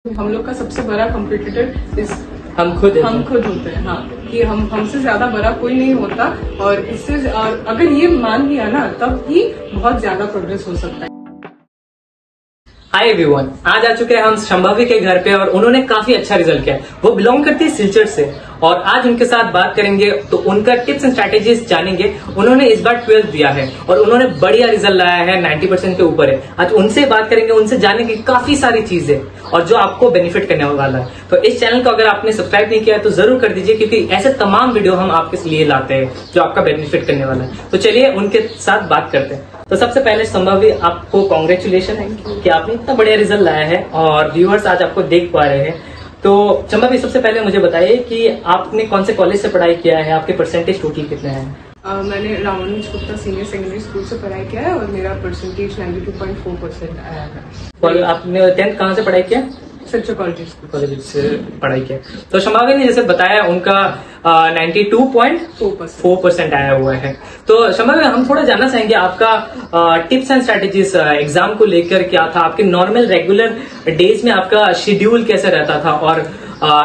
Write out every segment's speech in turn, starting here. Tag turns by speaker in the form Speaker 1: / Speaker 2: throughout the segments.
Speaker 1: हम लोग का सबसे बड़ा कॉम्पिटिटर इस
Speaker 2: हम खुद
Speaker 1: होते हैं। हाँ, कि हमसे ज्यादा बड़ा कोई नहीं होता और इससे अगर ये मान लिया ना तब ही बहुत ज्यादा प्रोग्रेस हो सकता है।
Speaker 2: हाय एवरीवन, आज आ चुके हैं हम संभावी के घर पे और उन्होंने काफी अच्छा रिजल्ट किया है। वो बिलोंग करती है सिलचर से और आज उनके साथ बात करेंगे तो उनका टिप्स एंड स्ट्रैटेजीज जानेंगे। उन्होंने इस बार 12th दिया है और उन्होंने बढ़िया रिजल्ट लाया है, 90% के ऊपर है। आज उनसे बात करेंगे, उनसे जानेंगे काफी सारी चीजें और जो आपको बेनिफिट करने वाला है। तो इस चैनल को अगर आपने सब्सक्राइब नहीं किया है तो जरूर कर दीजिए, क्योंकि ऐसे तमाम वीडियो हम आपके लिए लाते हैं जो आपका बेनिफिट करने वाला है। तो चलिए उनके साथ बात करते हैं। तो सबसे पहले संभावी, आपको कॉन्ग्रेचुलेशन है कि आपने इतना बढ़िया रिजल्ट लाया है और व्यूअर्स आज आपको देख पा रहे हैं। तो संभावी, सबसे पहले मुझे बताइए कि आपने कौन से कॉलेज से पढ़ाई किया है, आपके परसेंटेज टोटल कितने हैं?
Speaker 1: मैंने Ramanuj Gupta senior secondary school से पढ़ाई किया है और मेरा परसेंटेज 92.4% आया है। और
Speaker 2: आपने 10th कहाँ से पढ़ाई किया?
Speaker 1: सिलचर कॉलेज से
Speaker 2: पढ़ाई किया। तो संभावी ने जैसे बताया उनका 92.4% आया हुआ है। तो संभावी, हम थोड़ा जानना चाहेंगे आपका टिप्स एंड स्ट्रैटेजीज एग्जाम को लेकर क्या था, आपके नॉर्मल रेगुलर डेज में आपका शेड्यूल कैसे रहता था और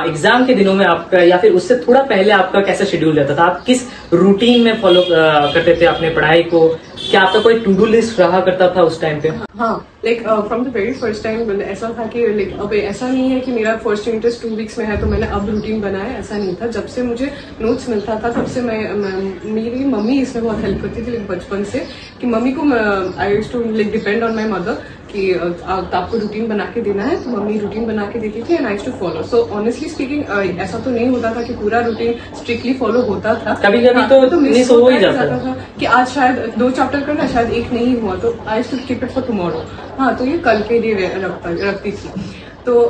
Speaker 2: एग्जाम के दिनों में आपका या फिर उससे थोड़ा पहले आपका कैसा शेड्यूल रहता था, आप किस रूटीन में फॉलो करते थे अपने पढ़ाई को? क्या आपका कोई टू डू लिस्ट रहा करता था उस टाइम पे?
Speaker 1: हाँ, like from the very first time ऐसा था कि लाइक अब ऐसा नहीं है कि मेरा फर्स्ट यूनिट 2 वीक्स में है तो मैंने अब रूटीन बनाया, ऐसा नहीं था। जब से मुझे नोट्स मिलता था तब से मेरी मम्मी इसमें बहुत हेल्प करती थी, लाइक बचपन से कि मम्मी को I used to like depend on my mother कि आपको रूटीन बना के देना है, तो मम्मी रूटीन बना के देती थी and I used to follow. So honestly speaking ऐसा तो नहीं होता था कि पूरा रूटीन स्ट्रिक्टली फॉलो होता था,
Speaker 2: कभी-कभी तो मिस हो ही जाता
Speaker 1: था कि आज शायद 2 चैप्टर करना, शायद 1 नहीं हुआ तो I used to keep it for tomorrow. हाँ, तो ये कल के लिए रखती थी। तो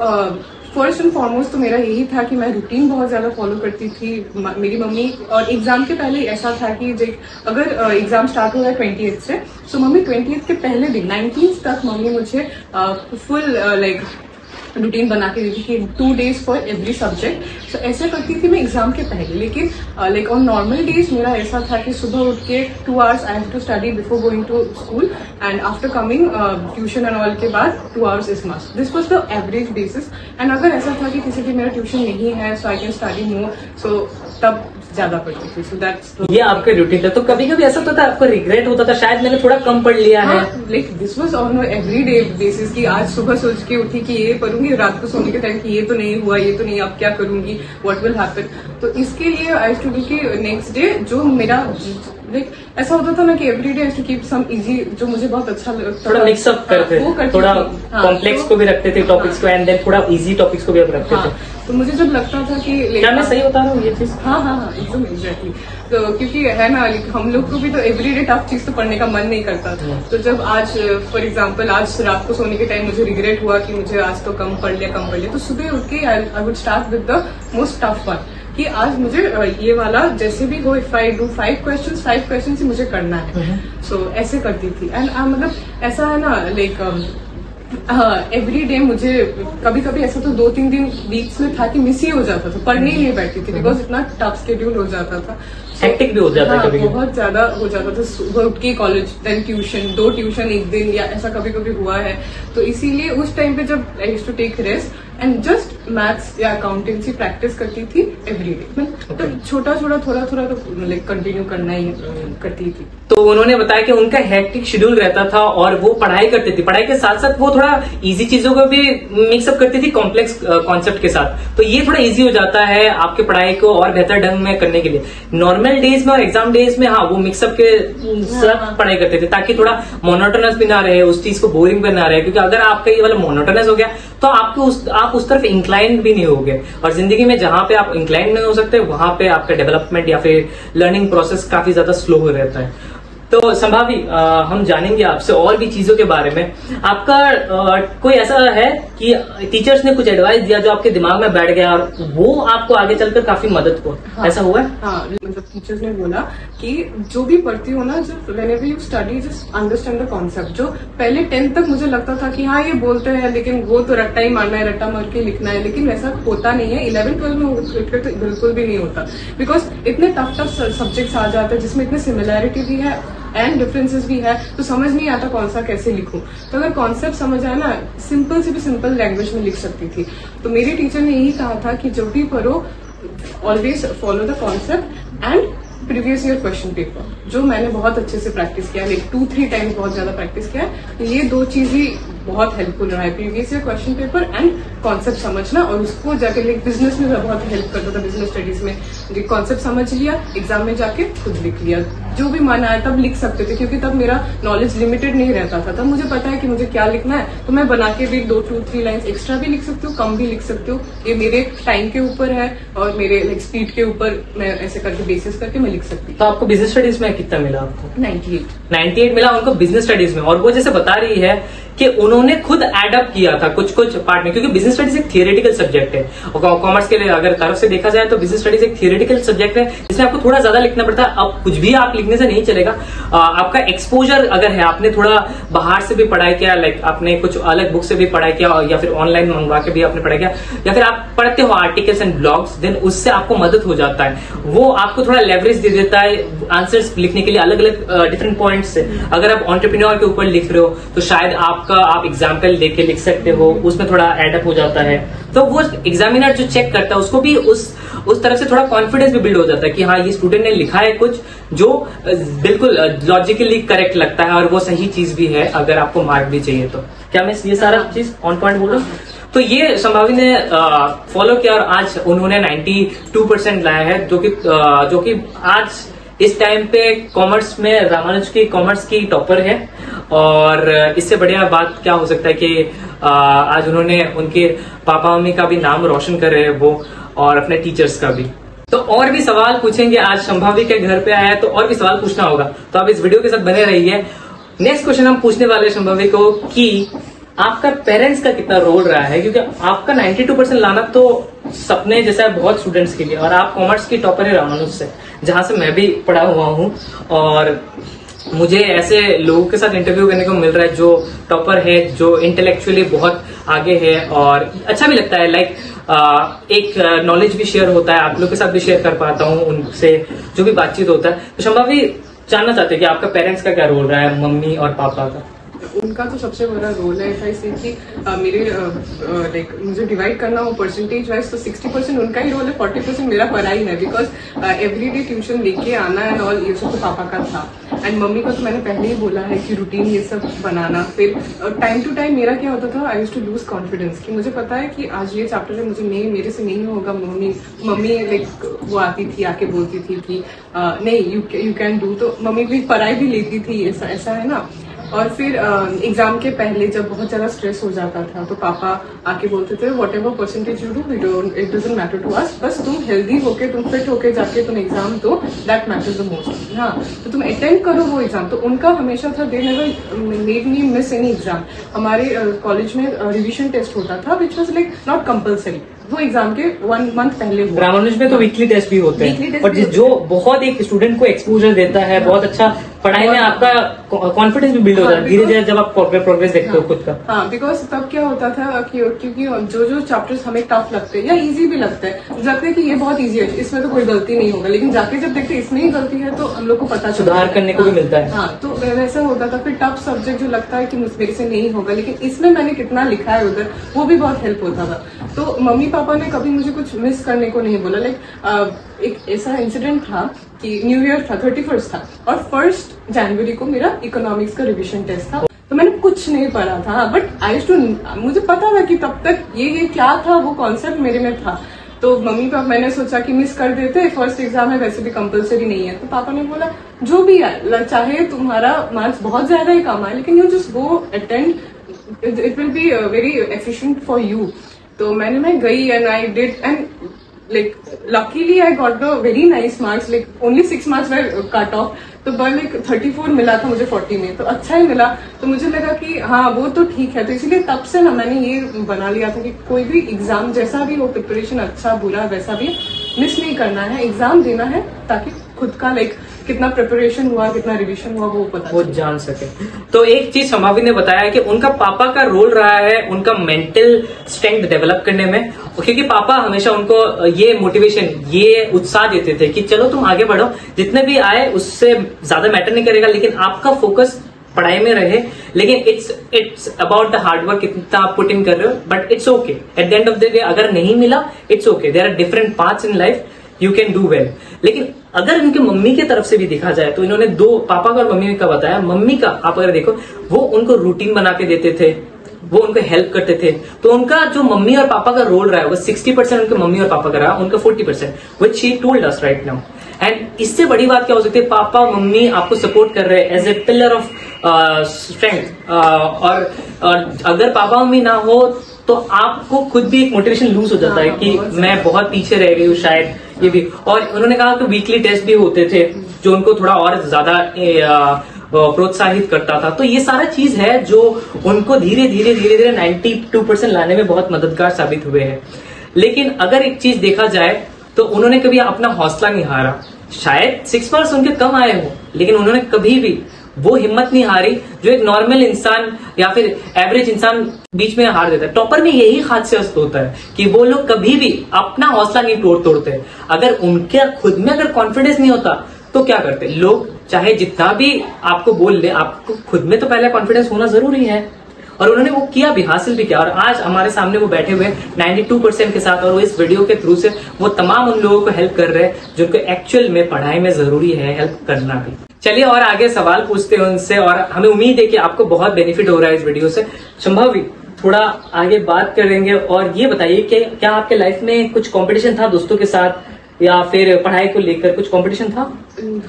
Speaker 1: फर्स्ट एंड फॉरमोस्ट तो मेरा यही था कि मैं रूटीन बहुत ज्यादा फॉलो करती थी। मेरी मम्मी, और एग्जाम के पहले ऐसा था कि अगर एग्जाम स्टार्ट हो रहा है 28 से, तो मम्मी 28 के पहले दिन 19 तक मम्मी मुझे फुल लाइक रूटीन बना के देती कि 2 days फॉर एवरी सब्जेक्ट। सो ऐसे करती थी मैं एग्जाम के पहले। लेकिन लाइक ऑन नॉर्मल डेज मेरा ऐसा था कि सुबह उठ के 2 hours I have to study before going to school and after coming tuition and all के बाद 2 hours is must. This was the average basis. And अगर ऐसा था कि किसी भी मेरा ट्यूशन नहीं है सो आई कैन स्टडी मोर, सो तब ज्यादा पढ़ती थी। सो दैट्स
Speaker 2: ये आपके रूटीन था। तो कभी कभी ऐसा तो था आपको रिग्रेट होता था शायद मैंने थोड़ा कम पढ़ लिया है?
Speaker 1: Like this was on every day basis कि आज सुबह सोच के उठी कि ये पढ़ूंगी, रात को सोने के टाइम कि ये तो नहीं हुआ, ये तो नहीं, अब क्या करूंगी, व्हाट विल हैपन। तो इसके लिए आई यूज्ड टू डू कि नेक्स्ट डे जो मेरा लाइक ऐसा होता था ना कि every day I used to keep some easy, जो मुझे बहुत अच्छा लगता,
Speaker 2: थोड़ा मिक्सअप करते थे, थोड़ा कॉम्प्लेक्स को भी रखते थे टॉपिक्स को एंड देन थोड़ा इजी टॉपिक्स को भी रखते थे।
Speaker 1: तो मुझे जब लगता था कि
Speaker 2: क्या मैं सही बता रहा हूँ ये चीज?
Speaker 1: हाँ, एकदम एग्जैक्टली। तो क्योंकि है ना, हम लोग को भी तो एवरीडे टफ चीज तो पढ़ने का मन नहीं करता था। तो जब आज फॉर एग्जांपल आज रात को सोने के टाइम मुझे रिग्रेट हुआ कि मुझे आज तो कम पढ़ लिया, तो सुबह उठ के I would start with the most tough one कि आज मुझे ये वाला जैसे भी हो, इफ आई डू 5 क्वेश्चन ही मुझे करना है। सो ऐसे करती थी। एंड मतलब ऐसा है ना, लाइक एवरी डे मुझे कभी कभी ऐसा तो 2-3 दिन वीक्स में था कि मिस ही हो जाता था, पढ़ने ही नहीं बैठती थी बिकॉज इतना टफ स्केड्यूल हो जाता था,
Speaker 2: हेक्टिक भी हो जाता है कभी,
Speaker 1: बहुत ज्यादा हो जाता था। सुबह उठ के कॉलेज, देन ट्यूशन, 2 ट्यूशन एक दिन, या ऐसा कभी कभी हुआ है। तो इसीलिए उस टाइम पे जब I used to take rest and just maths या अकाउंटेंसी प्रैक्टिस करती थी एवरी डे। तो छोटा थोड़ा तो लाइक कंटिन्यू करना ही करती थी।
Speaker 2: तो उन्होंने बताया कि उनका हेक्टिक शेड्यूल रहता था और वो पढ़ाई करती थी, पढ़ाई के साथ साथ वो थोड़ा इजी चीजों को भी मिक्सअप करती थी कॉम्प्लेक्स कॉन्सेप्ट के साथ। तो ये थोड़ा इजी हो जाता है आपके पढ़ाई को और बेहतर ढंग में करने के लिए। नॉर्मल डेज में और एग्जाम डेज में हाँ वो मिक्सअप के साथ पढ़ाई करते थे ताकि थोड़ा मोनोटोनस भी ना रहे, उस चीज को बोरिंग भी ना रहे, क्योंकि अगर आपका ये वाला मोनोटोनस हो गया तो आप उस तरफ इंक्लाइन भी नहीं होगे और जिंदगी में जहां पे आप इंक्लाइन नहीं हो सकते वहां पे आपका डेवलपमेंट या फिर लर्निंग प्रोसेस काफी ज्यादा स्लो हो रहता है। तो संभावी, हम जानेंगे आपसे और भी चीजों के बारे में। आपका कोई ऐसा है कि टीचर्स ने कुछ एडवाइस दिया जो आपके दिमाग में बैठ गया और वो आपको आगे चलकर काफी मदद को? हाँ, ऐसा हुआ है?
Speaker 1: हाँ, मतलब टीचर्स ने बोला कि जो भी पढ़ती हो ना, जब whenever you study just understand the concept. जो पहले 10th तक मुझे लगता था कि हाँ ये बोलते हैं लेकिन वो तो रट्टा ही मारना है, रट्टा मार के लिखना है, लेकिन वैसा होता नहीं है। 11th-12 में तो बिल्कुल भी नहीं होता बिकॉज इतने टफ सब्जेक्ट्स आ जाते हैं जिसमें इतनी सिमिलैरिटी भी है एंड डिफरेंसेस भी है, तो समझ नहीं आता कौन सा कैसे लिखूं। तो अगर कॉन्सेप्ट समझ आए ना, सिंपल से भी सिंपल लैंग्वेज में लिख सकती थी। तो मेरे टीचर ने यही कहा था कि जब भी पढ़ो always follow the concept and previous year question paper, जो मैंने बहुत अच्छे से प्रैक्टिस किया, लाइक 2-3 टाइम्स बहुत ज्यादा प्रैक्टिस किया है। तो ये 2 चीज ही बहुत हेल्पफुल रहा है, previous year question paper and concept समझना। और उसको जाके लाइक बिजनेस में बहुत हेल्प करता था, बिजनेस स्टडीज में कॉन्सेप्ट समझ लिया, एग्जाम में जाके खुद लिख लिया, जो भी मन आया तब लिख सकते थे, क्योंकि तब मेरा नॉलेज लिमिटेड नहीं रहता था। तब मुझे पता है कि मुझे क्या लिखना है, तो मैं बना के भी 2-3 लाइन्स एक्स्ट्रा भी लिख सकती हूँ, कम भी लिख सकती हूँ। ये मेरे टाइम के ऊपर है और मेरे लाइक स्पीड के ऊपर मैं ऐसे करके बेसिस करके मैं लिख सकती हूँ।
Speaker 2: तो आपको बिजनेस स्टडीज में कितना मिला आपको?
Speaker 1: 98
Speaker 2: मिला उनको बिजनेस स्टडीज में। और वो जैसे बता रही है कि उन्होंने खुद एडअप किया था कुछ पार्ट में, क्योंकि बिजनेस स्टडीज एक थियोरेटिकल सब्जेक्ट है और कॉमर्स के लिए अगर तरफ से देखा जाए तो बिजनेस स्टडीज एक थियोरेटिकल सब्जेक्ट है जिसमें आपको थोड़ा ज्यादा लिखना पड़ता है। अब कुछ भी आप लिखने से नहीं चलेगा, आपका एक्सपोजर अगर है, आपने थोड़ा बाहर से भी पढ़ाई किया, लाइक आपने कुछ अलग बुक से भी पढ़ाई किया या फिर ऑनलाइन मंगवा के भी आपने पढ़ाई किया, या फिर आप पढ़ते हो आर्टिकल्स एंड ब्लॉग्स, देन उससे आपको मदद हो जाता है। वो आपको थोड़ा लेवरेज दे देता है आंसर्स लिखने के लिए, अलग अलग डिफरेंट पॉइंट्स से। अगर आप एंटरप्रेन्योर के ऊपर लिख रहे हो तो शायद आप एग्जाम्पल देके लिख सकते हो, उसमें थोड़ा एडअप हो जाता है। तो वो एग्जामिनर जो चेक करता है उसको भी उस तरफ से थोड़ा कॉन्फिडेंस भी बिल्ड हो जाता है कि हाँ, ये स्टूडेंट ने लिखा है कुछ जो बिल्कुल लॉजिकली करेक्ट लगता है और वो सही चीज भी है, अगर आपको मार्क भी चाहिए तो। क्या मैं ये सारा चीज ऑन पॉइंट बोलूं? तो ये संभावी ने फॉलो किया और आज उन्होंने 92% लाया है, जो कि आज इस टाइम पे कॉमर्स में रामानुज की कॉमर्स की टॉपर है। और इससे बढ़िया बात क्या हो सकता है कि आज उन्होंने उनके पापा मम्मी का भी नाम रोशन कर रहे हैं वो, और अपने टीचर्स का भी। तो और भी सवाल पूछेंगे, आज संभावी के घर पे आया है तो और भी सवाल पूछना होगा, तो आप इस वीडियो के साथ बने रहिए। नेक्स्ट क्वेश्चन हम पूछने वाले संभावी को कि आपका पेरेंट्स का कितना रोल रहा है, क्योंकि आपका 92% लाना तो सपने जैसा है बहुत स्टूडेंट्स के लिए, और आप कॉमर्स की टॉपर है रामानुज से, जहां से मैं भी पढ़ा हुआ हूं। और मुझे ऐसे लोगों के साथ इंटरव्यू करने को मिल रहा है जो टॉपर है, जो इंटेलेक्चुअली बहुत आगे है, और अच्छा भी लगता है। लाइक एक नॉलेज भी शेयर होता है, आप लोग के साथ भी शेयर कर पाता हूँ, उनसे जो भी बातचीत होता है। तो संभावी जानना चाहते हैं कि आपका पेरेंट्स का क्या रोल रहा है, मम्मी और पापा का?
Speaker 1: उनका तो सबसे बड़ा रोल है ऐसा, इसलिए कि मेरे लाइक मुझे डिवाइड करना हो परसेंटेज वाइज, तो 60% उनका ही रोल है, 40% मेरा पढ़ाई है, बिकॉज एवरीडे ट्यूशन लेके आना एंड ऑल, ये सब तो पापा का था। एंड मम्मी को तो मैंने पहले ही बोला है कि रूटीन ये सब बनाना। फिर टाइम टू टाइम मेरा क्या होता था, I used to lose confidence कि मुझे पता है कि आज ये चैप्टर है, मुझे नहीं, मेरे से नहीं होगा। मम्मी लाइक वो आती थी, आके बोलती थी कि नहीं, यू कैन डू। तो मम्मी भी पढ़ाई भी लेती थी, ऐसा है ना। और फिर एग्जाम के पहले जब बहुत ज्यादा स्ट्रेस हो जाता था तो पापा आके बोलते थे, whatever percentage you do, it doesn't matter to us, बस तुम हेल्दी होके, तुम फिट होके जाके तुम एग्जाम दो, दैट मैटर्स द मोस्ट। हाँ, तो तुम अटेंड करो वो एग्जाम। तो उनका हमेशा था, they never made me miss any exam. हमारे कॉलेज में रिविजन टेस्ट होता था which was like not compulsory, वो एग्जाम के 1 मंथ पहले हुआ।
Speaker 2: रामानुज में तो वीकली टेस्ट भी होते हैं, और जो बहुत एक स्टूडेंट को एक्सपोजर देता है, बहुत अच्छा पढ़ाई में आपका कॉन्फिडेंस भी बिल्ड होता है धीरे धीरे जब आप प्रोग्रेस देखते हो खुद का।
Speaker 1: हाँ, बिकॉज तब क्या होता था कि क्योंकि जो चैप्टर्स हमें टफ लगते हैं या इजी भी लगता है, लगता है कि ये बहुत इजी है, इसमें तो कोई गलती नहीं होगा, लेकिन जाके जब देखते इसमें ही गलती है तो हम लोग को पता
Speaker 2: सुधार करने को भी मिलता है।
Speaker 1: हाँ, तो वैसा होता था। फिर टफ सब्जेक्ट जो लगता है कि मेरे से नहीं होगा, लेकिन इसमें मैंने कितना लिखा है उधर, वो भी बहुत हेल्प होता था। तो मम्मी पापा ने कभी मुझे कुछ मिस करने को नहीं बोला। लाइक एक ऐसा इंसिडेंट था कि न्यू ईयर था, 31st था, और 1 जनवरी को मेरा इकोनॉमिक्स का रिविजन टेस्ट था। तो मैंने कुछ नहीं पढ़ा था, बट आई टू, मुझे पता था कि तब तक ये क्या था, वो कॉन्सेप्ट मेरे में था। तो मम्मी पापा, मैंने सोचा कि मिस कर देते, फर्स्ट एग्जाम है, वैसे भी कंपलसरी नहीं है। तो पापा ने बोला, जो भी आए, चाहे तुम्हारा मार्क्स बहुत ज्यादा ही कम आए, लेकिन you just go attend, it will be very efficient for you. तो मैं गई and I did, and like luckily I got the very nice marks, like only 6 marks were cut off, तो like 34 मिला था मुझे 40 में, तो अच्छा ही मिला। तो मुझे लगा कि हाँ, वो तो ठीक है। तो इसीलिए तब से ना मैंने ये बना लिया था कि कोई भी एग्जाम जैसा भी हो, प्रिपरेशन अच्छा बुरा वैसा भी मिस नहीं करना है, एग्जाम देना है, ताकि खुद का लाइक कितना प्रिपरेशन हुआ, कितना रिविजन हुआ, वो पता
Speaker 2: वो जान सके। तो एक चीज संभावी ने बताया कि उनका पापा का रोल रहा है उनका मेंटल स्ट्रेंथ डेवलप करने में, क्योंकि पापा हमेशा उनको ये मोटिवेशन, ये उत्साह देते थे कि चलो तुम आगे बढ़ो, जितने भी आए उससे ज्यादा मैटर नहीं करेगा, लेकिन आपका फोकस पढ़ाई में रहे। लेकिन इट्स अबाउट द हार्डवर्क, कितना आप पुट इन कर रहे हो, but it's okay at the end of the day. अगर नहीं मिला it's okay, there are different paths in life, you can do well. लेकिन अगर इनके मम्मी की तरफ से भी देखा जाए तो इन्होंने दो, पापा का और मम्मी का बताया। मम्मी का आप अगर देखो, वो उनको रूटीन बना के देते थे, वो उनको हेल्प करते थे। तो उनका जो मम्मी और पापा का रोल रहा है वो 60% उनके मम्मी और पापा का रहा, उनका 40%, which she told us right now. And इससे बड़ी बात क्या हो सकती है, पापा मम्मी आपको सपोर्ट कर रहे हैं as a pillar of strength. और अगर पापा मम्मी ना हो तो आपको खुद भी एक मोटिवेशन लूज हो जाता है कि मैं बहुत पीछे रह गई हूँ शायद, ये भी। और उन्होंने कहा कि वीकली टेस्ट भी होते थे जो उनको थोड़ा और ज्यादा प्रोत्साहित करता था। तो ये सारा चीज है जो उनको धीरे धीरे 92% लाने में बहुत मददगार साबित हुए हैं। लेकिन अगर एक चीज देखा जाए तो उन्होंने कभी अपना हौसला नहीं हारा। शायद 6 मार्क्स उनके कम आए हो, लेकिन उन्होंने कभी भी वो हिम्मत नहीं हारी जो एक नॉर्मल इंसान या फिर एवरेज इंसान बीच में हार देता है। टॉपर में यही खासियत होता है कि वो लोग कभी भी अपना हौसला नहीं तोड़ते। अगर उनके खुद में अगर कॉन्फिडेंस नहीं होता तो क्या करते लोग, चाहे जितना भी आपको बोल ले, आपको खुद में तो पहले कॉन्फिडेंस होना जरूरी है। और उन्होंने वो किया भी, हासिल भी किया। और आज हमारे सामने वो बैठे हुए 92% के साथ, और वो इस वीडियो के थ्रू से वो तमाम उन लोगों को हेल्प कर रहे हैं जिनको एक्चुअल में पढ़ाई में जरूरी है हेल्प करना भी। चलिए और आगे सवाल पूछते हैं उनसे, और हमें उम्मीद है कि आपको बहुत बेनिफिट हो रहा है इस वीडियो से। संभवी थोड़ा आगे बात करेंगे, और ये बताइए कि क्या आपके लाइफ में कुछ कंपटीशन था दोस्तों के साथ, या फिर पढ़ाई को लेकर कुछ कंपटीशन था?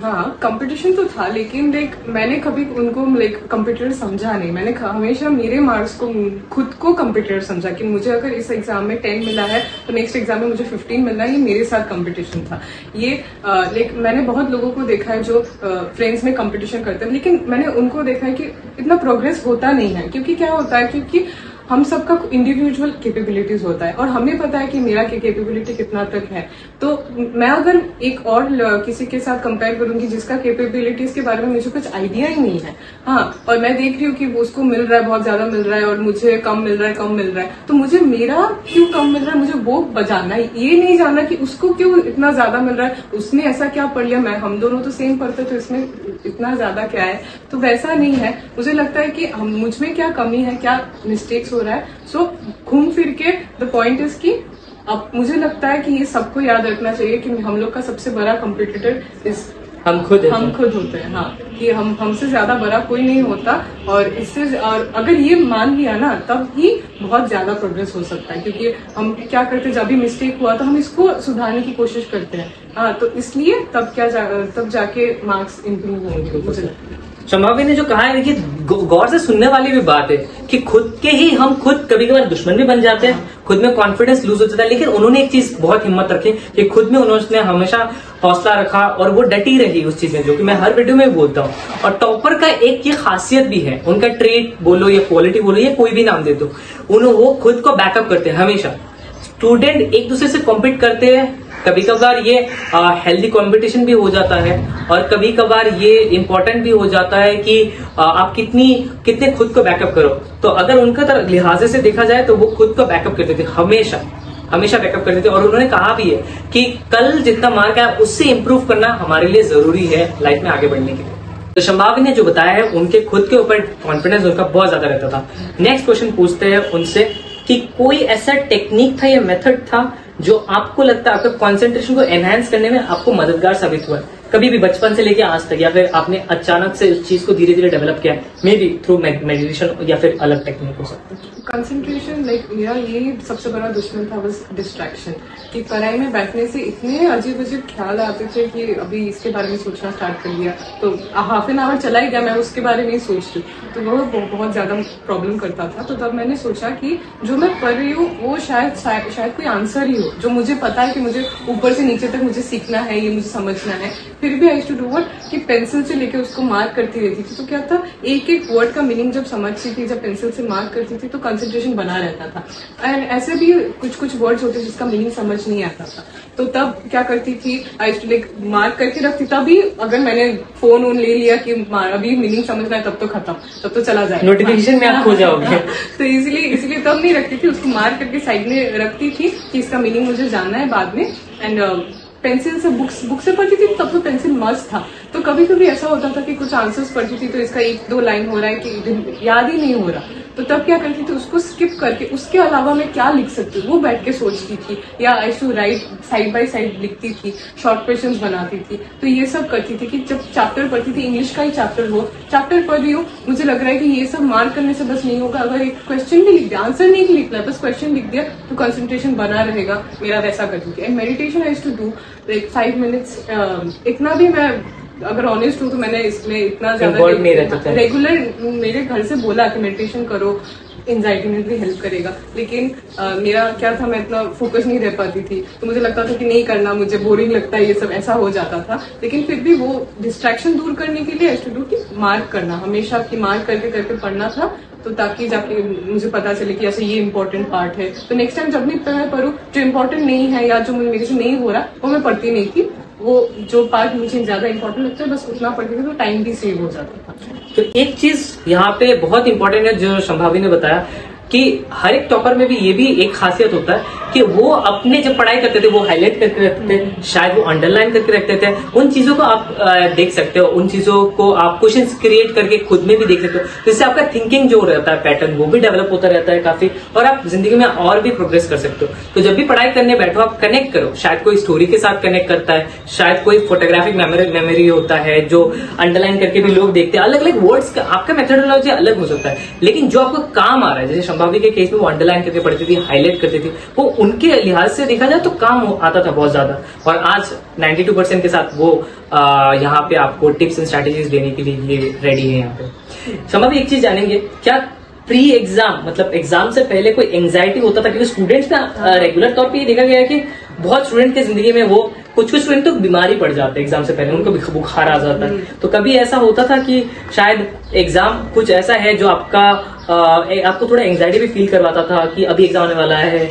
Speaker 1: हाँ, कंपटीशन तो था, लेकिन मैंने कभी उनको कंपटीटर समझा नहीं। मैंने हमेशा मेरे मार्क्स को, खुद को कंपटीटर समझा कि मुझे अगर इस एग्जाम में 10 मिला है तो नेक्स्ट एग्जाम में मुझे 15 मिलना है। ये मेरे साथ कंपटीशन था। ये मैंने बहुत लोगों को देखा है जो फ्रेंड्स में कंपटीशन करते हैं, लेकिन मैंने उनको देखा है कि इतना प्रोग्रेस होता नहीं है। क्योंकि क्या होता है, क्योंकि हम सबका इंडिविजुअल कैपेबिलिटीज होता है, और हमें पता है कि मेरा कैपेबिलिटी कितना तक है। तो मैं अगर एक और किसी के साथ कंपेयर करूंगी जिसका कैपेबिलिटीज के बारे में मुझे कुछ आइडिया ही नहीं है, हाँ, और मैं देख रही हूँ कि उसको मिल रहा है, बहुत ज्यादा मिल रहा है, और मुझे कम मिल रहा है, तो मुझे मेरा क्यों कम मिल रहा है, मुझे वो बजाना है। ये नहीं जानना कि उसको क्यों इतना ज्यादा मिल रहा है, उसने ऐसा क्या पढ़ लिया, हम दोनों तो सेम पढ़ते, तो इसमें इतना ज्यादा क्या है। तो वैसा नहीं है। मुझे लगता है कि मुझ में क्या कमी है, क्या मिस्टेक्स हो रहा है। सो घूम फिर के द पॉइंट इज कि अब मुझे लगता है कि ये सबको याद रखना चाहिए कि हम लोग का सबसे बड़ा कॉम्पिटिटर इस हम खुद होते हैं। हाँ, कि हमसे ज्यादा बड़ा कोई नहीं होता, और इससे, और अगर ये मान लिया ना, तब ही बहुत ज्यादा प्रोग्रेस हो सकता है। क्योंकि हम क्या करते हैं, जब भी मिस्टेक हुआ तो हम इसको सुधारने की कोशिश करते हैं। हाँ, तो इसलिए तब जाके मार्क्स इंप्रूव होंगे, मुझे लगता है।
Speaker 2: संभावी ने जो कहा है, देखिए गौर से सुनने वाली भी बात है कि खुद के ही हम खुद कभी कभार दुश्मन भी बन जाते हैं, खुद में कॉन्फिडेंस लूज हो जाता है। लेकिन उन्होंने एक चीज बहुत हिम्मत रखी कि खुद में उन्होंने हमेशा हौसला रखा, और वो डटी रही उस चीज में, जो कि मैं हर वीडियो में बोलता हूँ। और टॉपर का एक ये खासियत भी है, उनका ट्रेट बोलो या क्वालिटी बोलो या कोई भी नाम दे दो, वो खुद को बैकअप करते हैं हमेशा। स्टूडेंट एक दूसरे से कॉम्पीट करते हैं, कभी कभार ये हेल्दी कंपटीशन भी हो जाता है, और कभी कभार ये इम्पोर्टेंट भी हो जाता है कि आप कितने खुद को बैकअप करो। तो अगर उनका लिहाजे से देखा जाए तो वो खुद को बैकअप करते थे, हमेशा बैकअप करते थे। और उन्होंने कहा भी है कि कल जितना मार्क आया उससे इम्प्रूव करना हमारे लिए जरूरी है लाइफ में आगे बढ़ने के लिए। तो संभावी ने जो बताया है, उनके खुद के ऊपर कॉन्फिडेंस उनका बहुत ज्यादा रहता था। नेक्स्ट क्वेश्चन पूछते हैं उनसे कि कोई ऐसा टेक्निक था या मेथड था जो आपको लगता है आपके कंसंट्रेशन को एनहांस करने में आपको मददगार साबित हुआ है, कभी भी बचपन से लेके आज तक, या फिर आपने अचानक से उस चीज को धीरे धीरे डेवलप किया, मे बी थ्रू मेडिटेशन या फिर अलग टेक्निक हो सकता है?
Speaker 1: कंसंट्रेशन, मेरा यही सबसे बड़ा दुश्मन था, बस डिस्ट्रैक्शन। कि पढ़ाई में बैठने से इतने अजीब अजीब ख्याल आते थे कि अभी इसके बारे में सोचना स्टार्ट कर लिया तो हाफ एन आवर चला ही गया, मैं उसके बारे में ही सोच रही, तो वो बहुत ज्यादा प्रॉब्लम करता था। तो तब मैंने सोचा कि जो मैं पढ़ रही हूँ वो शायद कोई आंसर ही हो, जो मुझे पता है कि मुझे ऊपर से नीचे तक मुझे सीखना है, ये मुझे समझना है। फिर भी आई टू डू व्हाट कि पेंसिल से लेके उसको मार्क करती रहती थी। तो क्या था, एक एक वर्ड का मीनिंग जब समझती थी, जब पेंसिल से मार्क करती थी, तो कंसंट्रेशन बना रहता था। एंड ऐसे भी कुछ कुछ वर्ड्स होते जिसका मीनिंग समझ नहीं आता था, तो तब क्या करती थी, I used to like mark करके रखती। तभी अगर मैंने फोन ऑन ले लिया कि अभी मीनिंग समझना है, तब तो खत्म, तब तो चला जाएगा,
Speaker 2: नोटिफिकेशन में आप खो जाओगे।
Speaker 1: तो इसलिए तब नहीं रखती थी, उसको मार्क करके साइड में रखती थी कि इसका मीनिंग मुझे जानना है बाद में। एंड पेंसिल से बुक से पढ़ती थी, तब तो पेंसिल मस्त था। तो कभी कभी ऐसा होता था कि कुछ आंसर्स पढ़ती थी तो इसका 1-2 लाइन हो रहा है कि याद ही नहीं हो रहा, तो तब क्या करती थी, उसको स्किप करके उसके अलावा मैं क्या लिख सकती हूँ वो बैठ के सोचती थी, या I to write side by side लिखती थी, शॉर्ट क्वेश्चंस बनाती थी। तो ये सब करती थी कि जब चैप्टर पढ़ती थी, इंग्लिश का ही चैप्टर हो, चैप्टर पढ़ रही हूँ, मुझे लग रहा है कि ये सब मार्क करने से बस नहीं होगा, अगर एक क्वेश्चन भी लिख दिया, आंसर नहीं लिखना है, बस क्वेश्चन लिख दिया तो कंसंट्रेशन बना रहेगा मेरा, वैसा करती थी। And meditation I to do like 5 minutes. इतना भी मैं अगर ऑनेस्ट हूँ तो मैंने इसमें इतना ज्यादा रेगुलर मेरे घर से बोला कि मेडिटेशन करो, एंजाइटी में भी हेल्प करेगा, लेकिन मेरा क्या था, मैं इतना फोकस नहीं रह पाती थी, तो मुझे लगता था कि नहीं करना, मुझे बोरिंग लगता है ये सब, ऐसा हो जाता था। लेकिन फिर भी वो डिस्ट्रैक्शन दूर करने के लिए आई टू डू मार्क करना, हमेशा की मार्क करके करके पढ़ना था, तो ताकि जाके मुझे पता चले कि ऐसे ये इंपॉर्टेंट पार्ट है। तो नेक्स्ट टाइम जब भी मैं पढ़ूं, जो इम्पोर्टेंट नहीं है या जो मेरे से नहीं हो रहा, वो मैं पढ़ती नहीं थी, वो जो पार्ट मुझे ज्यादा इंपॉर्टेंट लगता है बस उतना पढ़ती थी, तो टाइम भी सेव हो जाता था।
Speaker 2: तो एक चीज यहाँ पे बहुत इंपॉर्टेंट है जो संभावी ने बताया कि हर एक टॉपर में भी ये भी एक खासियत होता है कि वो अपने जब पढ़ाई करते थे वो हाईलाइट करके रखते थे, शायद वो अंडरलाइन करके रखते थे। उन चीजों को आप देख सकते हो, उन चीजों को आप क्वेश्चंस क्रिएट करके खुद में भी देख सकते हो, जिससे आपका थिंकिंग जो रहता है पैटर्न वो भी डेवलप होता रहता है काफी, और आप जिंदगी में और भी प्रोग्रेस कर सकते हो। तो जब भी पढ़ाई करने बैठो आप कनेक्ट करो, शायद कोई स्टोरी के साथ कनेक्ट करता है, शायद कोई फोटोग्राफिक मेमोरी होता है जो अंडरलाइन करके भी लोग देखते हैं। अलग अलग वर्ड्स का आपका मेथोडोलॉजी अलग हो सकता है, लेकिन जो आपको काम आ रहा है, जैसे संभावी के केस में वो अंडरलाइन करके पढ़ती थी, हाईलाइट करती थी, वो उनके लिहाज से देखा जाए तो काम आता था बहुत ज्यादा। और आज 92% के साथ वो यहाँ पे आपको टिप्स एंड स्ट्रैटेजीज देने के लिए ये रेडी है। यहाँ पे संभावी एक चीज जानेंगे, क्या प्री एग्जाम मतलब एग्जाम से पहले कोई एंजाइटी होता था? क्योंकि स्टूडेंट्स का रेगुलर तौर पे ये देखा गया है कि बहुत स्टूडेंट की जिंदगी में वो कुछ स्टूडेंट तो बीमारी पड़ जाते हैं एग्जाम से पहले, उनको बुखार आ जाता है। तो कभी ऐसा होता था कि शायद एग्जाम कुछ ऐसा है जो आपको थोड़ा एंजाइटी भी फील करवाता था कि अभी एग्जाम आने वाला है,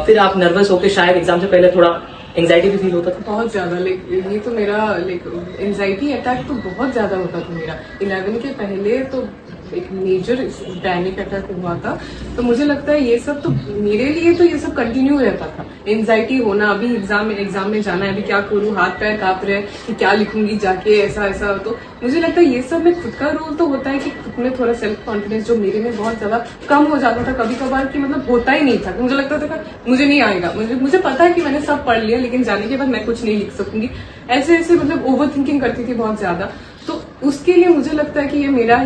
Speaker 2: फिर आप नर्वस होकर शायद एग्जाम से पहले थोड़ा एंजाइटी भी फील होता था?
Speaker 1: बहुत ज्यादा, ये तो मेरा एंजाइटी अटैक तो बहुत ज्यादा होता था मेरा। 11 के पहले तो एक मेजर पैनिक अटैक हुआ था, तो मुझे लगता है ये सब तो मेरे लिए तो ये सब कंटिन्यू रहता था। एंजाइटी होना, अभी एग्जाम में जाना है, अभी क्या करूं, हाथ पैर कांप रहे कि क्या लिखूंगी जाके, ऐसा। तो मुझे लगता है ये सब में खुद का रोल तो होता है कि खुद में थोड़ा सेल्फ कॉन्फिडेंस जो मेरे में बहुत ज्यादा कम हो जाता था कभी कभार, कि मतलब होता ही नहीं था, मुझे लगता था कि मुझे नहीं आएगा, मुझे पता है कि मैंने सब पढ़ लिया, लेकिन जाने के बाद मैं कुछ नहीं लिख सकूंगी, ऐसे मतलब ओवर थिंकिंग करती थी बहुत ज्यादा। तो उसके लिए मुझे लगता है कि ये मेरा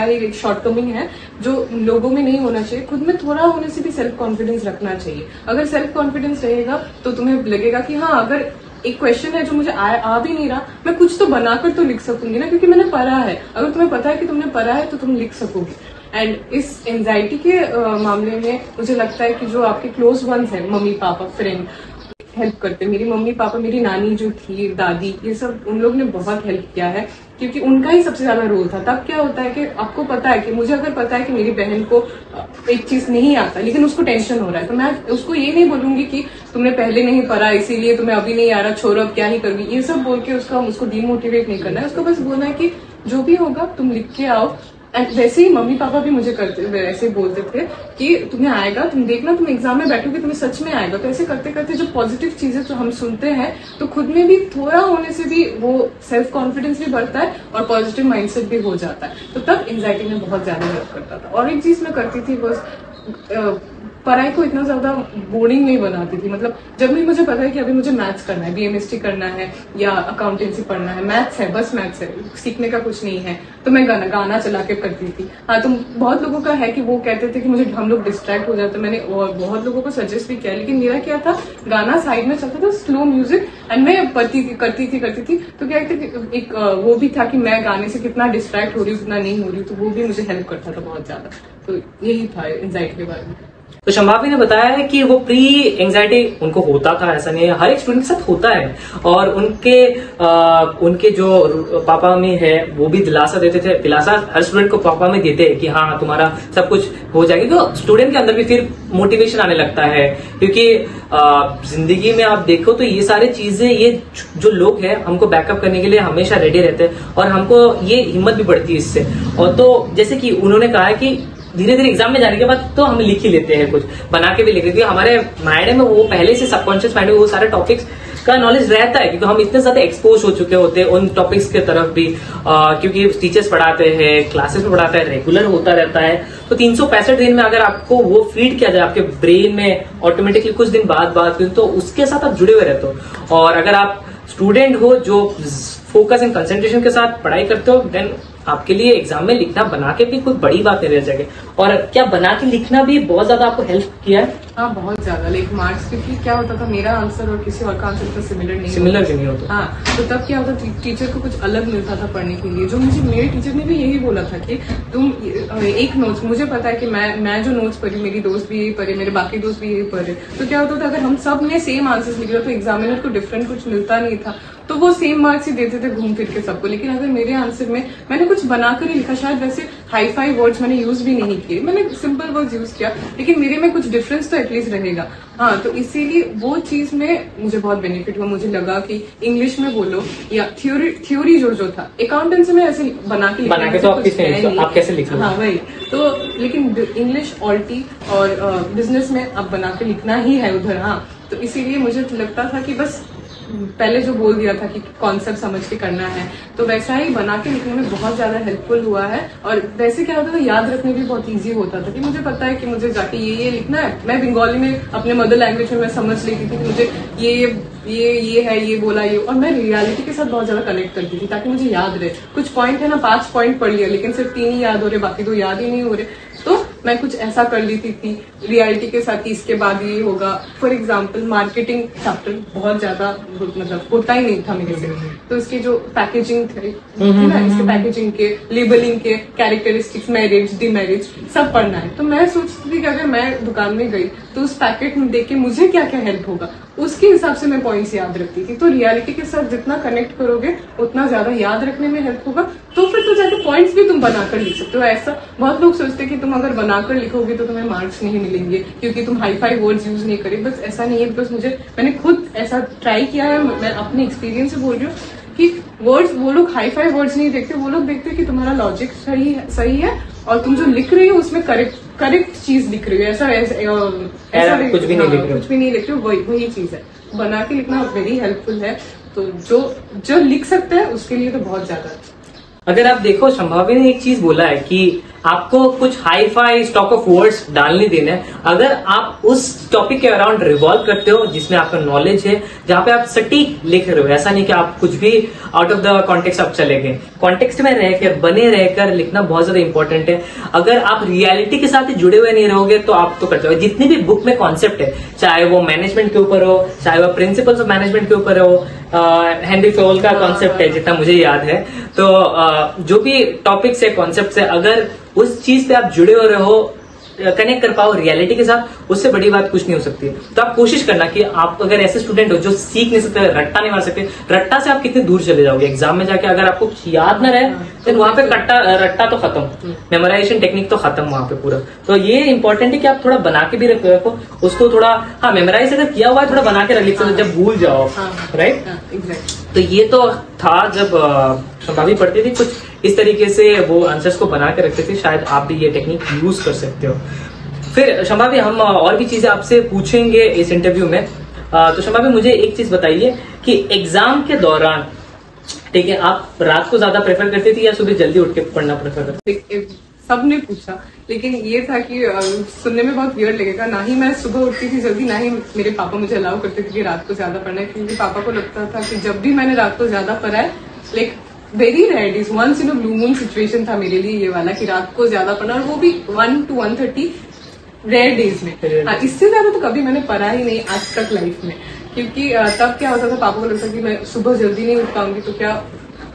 Speaker 1: ही एक शॉर्टकमिंग है जो लोगों में नहीं होना चाहिए। खुद में थोड़ा होने से भी सेल्फ कॉन्फिडेंस रखना चाहिए। अगर सेल्फ कॉन्फिडेंस रहेगा तो तुम्हें लगेगा कि हाँ, अगर एक क्वेश्चन है जो मुझे आ भी नहीं रहा, मैं कुछ तो बनाकर तो लिख सकूंगी ना, क्योंकि मैंने पढ़ा है। अगर तुम्हें पता है कि तुमने पढ़ा है तो तुम लिख सकोगे। एंड इस एंजाइटी के मामले में मुझे लगता है कि जो आपके क्लोज वंस है, मम्मी पापा फ्रेंड, हेल्प करते। मेरी मम्मी पापा, मेरी नानी जो थी, दादी, ये सब उन लोग ने बहुत हेल्प किया है, क्योंकि उनका ही सबसे ज्यादा रोल था। तब क्या होता है कि आपको पता है कि मुझे अगर पता है कि मेरी बहन को एक चीज नहीं आता लेकिन उसको टेंशन हो रहा है, तो मैं उसको ये नहीं बोलूंगी कि तुमने पहले नहीं पढ़ा इसीलिए तुम्हें अभी नहीं आ रहा, छोड़ो अब क्या ही करोगी, ये सब बोल के उसको डिमोटिवेट नहीं करना है। उसको बस बोलना है कि जो भी होगा तुम लिख के आओ। एंड वैसे ही मम्मी पापा भी मुझे ऐसे बोलते थे कि तुम्हें आएगा, तुम देखना, तुम एग्जाम में बैठोगे तुम्हें सच में आएगा। तो ऐसे करते करते जो पॉजिटिव चीजें तो हम सुनते हैं, तो खुद में भी थोड़ा होने से भी वो सेल्फ कॉन्फिडेंस भी बढ़ता है और पॉजिटिव माइंडसेट भी हो जाता है। तो तब एंजाइटी में बहुत ज्यादा हेल्प करता था। और एक चीज मैं करती थी, बस पढ़ाई को इतना ज्यादा बोरिंग नहीं बनाती थी। मतलब जब भी मुझे पता है कि अभी मुझे मैथ्स करना है, बीएमएसटी करना है या अकाउंटेंसी पढ़ना है, मैथ्स है, बस मैथ्स है, सीखने का कुछ नहीं है, तो मैं गाना चला के करती थी। हाँ, तो बहुत लोगों का है कि वो कहते थे कि हम लोग डिस्ट्रैक्ट हो जाते। मैंने और बहुत लोगों को सजेस्ट भी किया, लेकिन मेरा क्या था, गाना साइड में चलता था, स्लो म्यूजिक, एंड मैं करती थी। तो क्या एक वो भी था कि मैं गाने से कितना डिस्ट्रैक्ट हो रही हूँ, कितना नहीं हो रही हूँ, तो वो भी मुझे हेल्प करता था बहुत ज्यादा। तो यही था एंजाइटी के बारे में।
Speaker 2: तो संभावी ने बताया है कि वो प्री एंजाइटी उनको होता था, ऐसा नहीं है, हर एक स्टूडेंट के साथ होता है। और उनके जो पापा मम्मी है वो भी दिलासा देते थे, दिलासा हर स्टूडेंट को पापा मम्मी देते हैं कि हाँ तुम्हारा सब कुछ हो जाएगा। तो स्टूडेंट के अंदर भी फिर मोटिवेशन आने लगता है, क्योंकि जिंदगी में आप देखो तो ये सारी चीजें, ये जो लोग हैं हमको बैकअप करने के लिए हमेशा रेडी रहते हैं और हमको ये हिम्मत भी बढ़ती है इससे। और तो जैसे कि उन्होंने कहा है कि धीरे धीरे एग्जाम में जाने के बाद तो हम लिख ही लेते हैं, कुछ बना के भी लिख लेते हैं, हमारे माइंड में वो पहले से सबकॉन्शियस माइंड में वो सारे टॉपिक्स का नॉलेज रहता है, क्योंकि हम इतने ज्यादा एक्सपोज हो चुके होते हैं उन टॉपिक्स के तरफ भी, क्योंकि टीचर्स पढ़ाते हैं, क्लासेस में पढ़ाते हैं, रेगुलर होता रहता है। तो 365 दिन में अगर आपको वो फीड किया जाए आपके ब्रेन में ऑटोमेटिकली कुछ दिन बाद तो उसके साथ आप जुड़े हुए रहते हो। और अगर आप स्टूडेंट हो जो फोकस एंड कंसंट्रेशन के साथ पढ़ाई करते हो, देन आपके लिए एग्जाम में लिखना बना के भी कोई बड़ी बात नहीं रह जाएगी। और क्या बना के लिखना भी बहुत ज्यादा आपको हेल्प किया है?
Speaker 1: हाँ, बहुत ज्यादा। लाइक मार्क्स, क्योंकि क्या होता था मेरा आंसर और किसी और का आंसर तो सिमिलर नहीं होता। हाँ, तो तब क्या होता था, टीचर को कुछ अलग मिलता था पढ़ने के लिए। जो मुझे मेरे टीचर ने भी यही बोला था कि तुम एक नोट्स, मुझे पता है कि मैं जो नोट्स पढ़ी, मेरी दोस्त भी यही पढ़े, मेरे बाकी दोस्त भी यही पढ़े, तो क्या होता था अगर हम सब ने सेम आंसर्स लिखे तो एग्जामिनर को डिफरेंट कुछ मिलता नहीं था, तो वो सेम मार्क्स ही देते थे घूम फिर के सबको। लेकिन अगर मेरे आंसर में मैंने कुछ बनाकर ही लिखा, शायद वैसे हाई फाई वर्ड्स मैंने यूज भी नहीं किए, मैंने सिंपल वर्ड्स यूज किया, लेकिन मेरे में कुछ डिफरेंस तो एटलीस्ट रहेगा। हाँ, तो इसीलिए वो चीज में मुझे बहुत बेनिफिट हुआ। मुझे लगा कि इंग्लिश में बोलो या थ्योरी जो था, अकाउंटेंसी में ऐसे बना के
Speaker 2: तो आप कैसे लिखो?
Speaker 1: हाँ वही तो, लेकिन इंग्लिश ऑल्टी और बिजनेस में अब बना के लिखना ही है उधर। हाँ, तो इसीलिए मुझे लगता था कि बस पहले जो बोल दिया था कि कॉन्सेप्ट समझ के करना है, तो वैसा ही बना के लिखने में बहुत ज्यादा हेल्पफुल हुआ है। और वैसे क्या होता था, याद रखने भी बहुत इजी होता था कि मुझे पता है कि मुझे जाके ये लिखना है। मैं बंगाली में अपने मदर लैंग्वेज में मैं समझ लेती थी कि मुझे ये है, ये बोला ये, और मैं रियलिटी के साथ बहुत ज्यादा कनेक्ट करती थी ताकि मुझे याद रहे। कुछ पॉइंट है ना, 5 पॉइंट पढ़ लिया लेकिन सिर्फ 3 ही याद हो रहे, बाकी 2 याद ही नहीं हो रहे, तो मैं कुछ ऐसा कर लेती थी रियलिटी के साथ कि इसके बाद ये होगा। फॉर एग्जाम्पल मार्केटिंग चैप्टर बहुत ज्यादा मतलब होता ही नहीं था मेरे से, तो इसकी जो पैकेजिंग थी ना, इसके पैकेजिंग के, लेबलिंग के, कैरेक्टरिस्टिक्स, मैरिज, डिमैरिज सब पढ़ना है। तो मैं सोचती थी कि अगर मैं दुकान में गई तो उस पैकेट में देख के मुझे क्या क्या हेल्प होगा, उसके हिसाब से मैं पॉइंट्स याद रखती थी। तो रियलिटी के साथ जितना कनेक्ट करोगे उतना ज्यादा याद रखने में हेल्प होगा, तो फिर तो जाके पॉइंट्स भी तुम बनाकर लिख सकते हो। ऐसा बहुत लोग सोचते हैं कि तुम अगर बनाकर लिखोगे तो तुम्हें मार्क्स नहीं मिलेंगे क्योंकि तुम हाई फाई वर्ड्स यूज नहीं करे। बस ऐसा नहीं है, बिकॉज मैंने खुद ऐसा ट्राई किया है, मैं अपने एक्सपीरियंस से बोल रही हूँ कि वर्ड्स, वो लोग हाई फाई वर्ड्स नहीं देखते, वो लोग देखते कि तुम्हारा लॉजिक सही है और तुम जो लिख रही हो उसमें करेक्ट चीज लिख रही हो। ऐसा
Speaker 2: कुछ भी नहीं लिख
Speaker 1: रही हो, वही चीज है। बना के लिखना वेरी हेल्पफुल है, तो जो लिख सकते हैं उसके लिए तो बहुत ज्यादा है।
Speaker 2: अगर आप देखो, संभावी ने एक चीज बोला है कि आपको कुछ hi fi stock of words डालने देना है अगर आप उस टॉपिक के अराउंड रिवॉल्व करते हो जिसमें आपका नॉलेज है, जहां पे आप सटीक लिख रहे हो। ऐसा नहीं कि आप कुछ भी आउट ऑफ द कॉन्टेक्स्ट आप चले गए, कॉन्टेक्स्ट में रहकर, बने रहकर लिखना बहुत ज्यादा इंपॉर्टेंट है। अगर आप रियलिटी के साथ जुड़े हुए नहीं रहोगे तो आप तो करते हो। जितनी भी बुक में कॉन्सेप्ट है, चाहे वो मैनेजमेंट के ऊपर हो, चाहे वो प्रिंसिपल्स ऑफ मैनेजमेंट के ऊपर हो, हेनरी फोल का कॉन्सेप्ट है जितना मुझे याद है, तो जो भी टॉपिक्स है, कॉन्सेप्ट है, अगर उस चीज पे आप जुड़े हो रहे हो, कनेक्ट कर पाओ रियलिटी के साथ, उससे बड़ी बात कुछ नहीं हो सकती। तो आप कोशिश करना कि आप अगर ऐसे स्टूडेंट हो जो सीख नहीं सकते, रट्टा नहीं मार सकते, रट्टा से आप कितने दूर चले जाओगे एग्जाम में जाके। अगर आपको याद ना रहे तो वहां पे रट्टा तो खत्म, मेमोराइजेशन टेक्निक तो खत्म वहां पे पूरा। तो ये इंपॉर्टेंट है कि आप थोड़ा बना के भी रखो उसको, थोड़ा हाँ मेमोराइज अगर किया हुआ है थोड़ा बना के रख लीजिए जब भूल जाओ, राइट। तो ये तो था जब संभावी पढ़ती थी, कुछ इस तरीके से वो आंसर्स को बना के रखते थे। शायद आप भी ये टेक्निक यूज कर सकते हो। फिर संभावी हम और भी चीजें आपसे पूछेंगे इस इंटरव्यू में। तो संभावी मुझे एक चीज बताइए कि एग्जाम के दौरान, ठीक है, आप रात को ज्यादा प्रेफर करती थी या सुबह जल्दी उठ के पढ़ना प्रेफर करती?
Speaker 1: सबने पूछा, लेकिन ये था कि सुनने में बहुत वियर्ड लगेगा। ना ही मैं सुबह उठती थी जल्दी, ना ही मेरे पापा मुझे अलाउ करते थे कि रात को ज्यादा पढ़ना है, क्योंकि पापा को लगता था कि जब भी मैंने रात को ज्यादा पढ़ा है, like very rare is once in a blue moon situation था मेरे लिए ये वाला कि रात को ज्यादा पढ़ना, और वो भी 1 to 1:30 रेयर डेज में। हाँ, इससे ज्यादा तो कभी मैंने पढ़ा ही नहीं आज तक लाइफ में, क्योंकि तब क्या होता था, पापा को लगता कि मैं सुबह जल्दी नहीं उठ पाऊंगी तो क्या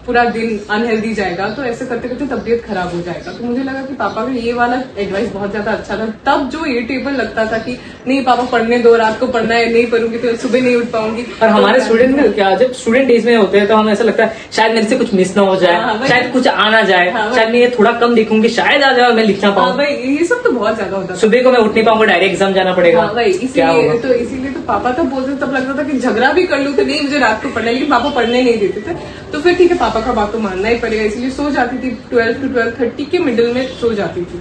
Speaker 1: पूरा दिन अनहेल्दी जाएगा, तो ऐसे करते करते तबीयत खराब हो जाएगा। तो मुझे लगा कि पापा का ये वाला एडवाइस बहुत ज्यादा अच्छा था। तब जो इरिटेबल लगता था कि नहीं पापा पढ़ने दो, रात को पढ़ना है, नहीं पढ़ूंगी तो सुबह नहीं उठ पाऊंगी।
Speaker 2: और हमारे स्टूडेंट में क्या, जब स्टूडेंट डेज में होते हैं तो हमें ऐसा लगता है शायद मेरे से कुछ मिस ना हो जाए, शायद कुछ आना जाए, शायद मैं ये थोड़ा कम देखूंगी, शायद आ जाए मैं लिख ना पाऊँ।
Speaker 1: भाई ये सब तो बहुत ज्यादा होता था।
Speaker 2: सुबह को मैं उठ नहीं पाऊंगा, डायरेक्ट एग्जाम जाना पड़ेगा।
Speaker 1: भाई इसीलिए तो पापा तब बोलते, तब लगता था कि झगड़ा भी कर लूं तो नहीं मुझे रात को पढ़ना, लेकिन पापा पढ़ने नहीं देते थे। तो फिर ठीक है, पापा का बात तो मानना ही पड़ेगा, इसलिए सो जाती थी 12 to 12:30 के मिडिल में सो जाती थी।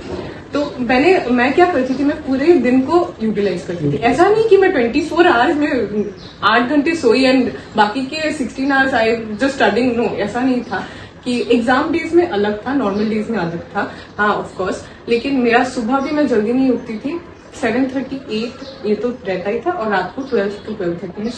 Speaker 1: तो मैं क्या करती थी, मैं पूरे दिन को यूटिलाइज करती थी। ऐसा नहीं कि मैं 24 आवर्स में 8 घंटे सोई एंड बाकी के 16 hours I just studying, no, ऐसा नहीं था। कि एग्जाम डेज में अलग था, नॉर्मल डेज में अलग था, हाँ ऑफ कोर्स। लेकिन मेरा सुबह भी मैं जल्दी नहीं उठती थी, 7:38 ये तो रहता ही था, और रात को 12 to 12:30 में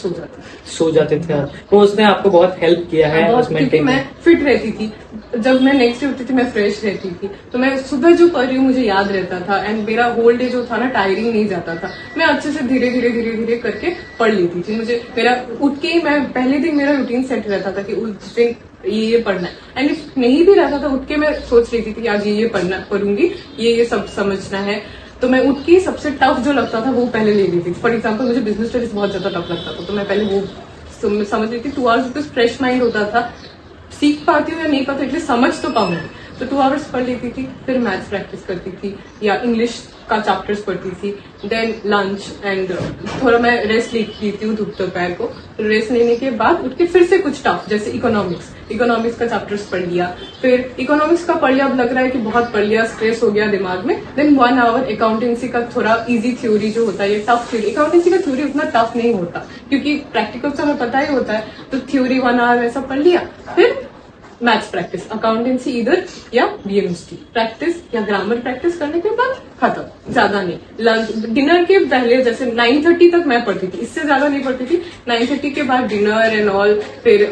Speaker 1: सो जाते थे।
Speaker 2: तो उसने आपको बहुत हेल्प किया है,
Speaker 1: क्योंकि मैं फिट रहती थी। जब मैं नेक्स्ट डे उठती थी मैं फ्रेश रहती थी, तो मैं सुबह जो पढ़ रही हूँ मुझे याद रहता था, एंड मेरा होल डे जो था ना टायरिंग नहीं जाता था। मैं अच्छे से धीरे धीरे करके पढ़ लेती थी। मुझे मेरा उठ के ही मैं पहले दिन मेरा रूटीन सेट रहता था कि उस दिन ये पढ़ना है, एंड इफ नहीं भी रहता था उठ के मैं सोच लेती थी आज ये पढ़ूंगी, ये सब समझना है। तो मैं उठ के सबसे टफ जो लगता था वो पहले ले लेती थी। फॉर एग्जाम्पल मुझे बिजनेस स्टडीज बहुत ज्यादा टफ लगता था, तो मैं पहले वो समझ लेती। 2 आवर्स बिकॉज फ्रेश माइंड होता था, सीख पाती हूँ या नहीं पाती एटलीस्ट समझ तो पाऊंगी। तो 2 आवर्स पढ़ लेती थी, फिर मैथ्स प्रैक्टिस करती थी या इंग्लिश का चैप्टर्स पढ़ती थी, देन लंच एंड थोड़ा मैं रेस्ट लेती हूँ दोपहर को। तो रेस्ट लेने के बाद उठ के फिर से कुछ टफ जैसे इकोनॉमिक्स का चैप्टर्स पढ़ लिया। फिर इकोनॉमिक्स का पढ़ लिया, अब लग रहा है कि बहुत पढ़ लिया, स्ट्रेस हो गया दिमाग में। देन 1 आवर अकाउंटेंसी का थोड़ा इजी थ्योरी जो होता है, ये टफ थ्योरी। अकाउंटेंसी का थ्योरी उतना टफ नहीं होता क्योंकि प्रैक्टिकल तो हमें पता ही होता है, तो थ्योरी 1 आवर वैसा पढ़ लिया। फिर मैथ्स प्रैक्टिस, अकाउंटेंसी इधर या बीएमएसटी प्रैक्टिस या ग्रामर प्रैक्टिस करने के बाद खत्म, ज्यादा नहीं। लंच डिनर के पहले जैसे 9:30 तक मैं पढ़ती थी, इससे ज्यादा नहीं पढ़ती थी। 9:30 के बाद डिनर एंड ऑल, फिर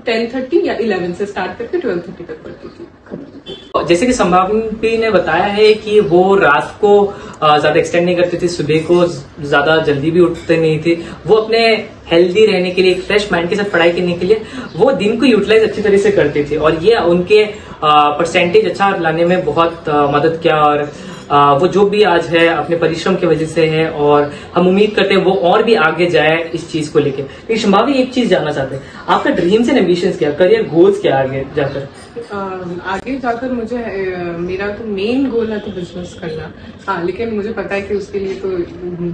Speaker 1: 10:30 या 11 से स्टार्ट करके 12:30 तक पढ़ती थी, खत्म।
Speaker 2: जैसे कि संभावनी ने बताया है कि वो रात को ज्यादा एक्सटेंड नहीं करते थे, सुबह को ज्यादा जल्दी भी उठते नहीं थे। वो अपने हेल्दी रहने के लिए, एक फ्रेश माइंड के साथ पढ़ाई करने के लिए वो दिन को यूटिलाइज अच्छी तरह से करते थे, और ये उनके परसेंटेज अच्छा लाने में बहुत मदद किया। और वो जो भी आज है अपने परिश्रम की वजह से है, और हम उम्मीद करते हैं वो और भी आगे जाए इस चीज को लेके। लेकिन संभावी एक चीज जानना चाहते हैं, आपका ड्रीम्स एंड एम्बिशंस क्या, करियर गोल्स क्या आगे जाकर?
Speaker 1: आगे जाकर मुझे मेरा तो मेन गोल है तो बिजनेस करना, हाँ। लेकिन मुझे पता है कि उसके लिए तो